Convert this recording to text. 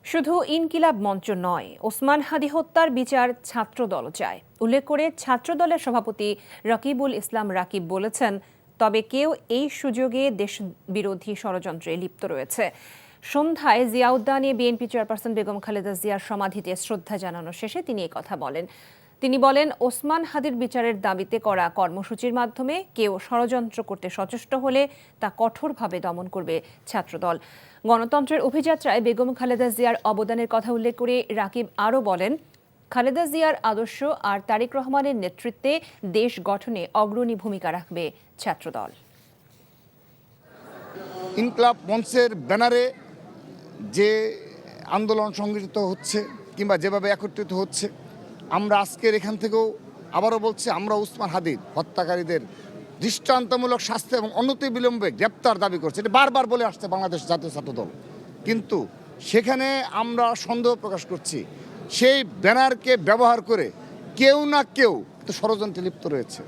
শুধু ইনকিলাব মঞ্চ নয়, ওসমান হাদী হত্যার বিচার ছাত্রদল চায়। উল্লেখ করে ছাত্রদলের সভাপতি রাকিবুল ইসলাম রাকিব বলেছেন, তবে কেউ এই সুযোগে দেশবিরোধী ষড়যন্ত্রে লিপ্ত রয়েছে। সন্ধ্যায় জিয়া উদ্যানে বিএনপি চেয়ারপারসন বেগম খালেদা জিয়ার সমাধিতে শ্রদ্ধা জানানো শেষে তিনি কথা বলেন। তিনি বলেন, ওসমান হাদীর বিচারের দাবিতে করা কর্মসূচির মাধ্যমে কেউ ষড়যন্ত্র করতে সচেষ্ট হলে তা কঠোরভাবে দমন করবে ছাত্রদল। গণতন্ত্রের অভিযাত্রায় বেগম খালেদা জিয়ার অবদানের কথা উল্লেখ করে রাকিব আরও বলেন, খালেদা জিয়ার আদর্শ আর তারেক রহমানের নেতৃত্বে দেশ গঠনে অগ্রণী ভূমিকা রাখবে ছাত্রদল। ইনকিলাব মঞ্চের ব্যানারে যে আন্দোলন সংগঠিত হচ্ছে কিংবা যেভাবে একত্রিত হচ্ছে, আমরা আজকের এখান থেকেও আবারও বলছি, আমরা ওসমান হাদীর হত্যাকারীদের দৃষ্টান্তমূলক শাস্তি এবং অনতিবিলম্বে গ্রেপ্তার দাবি করছি। এটা বারবার বলে আসছে বাংলাদেশ জাতীয় ছাত্রদল। কিন্তু সেখানে আমরা সন্দেহ প্রকাশ করছি, সেই ব্যানারকে ব্যবহার করে কেউ না কেউ ষড়যন্ত্রে লিপ্ত রয়েছে।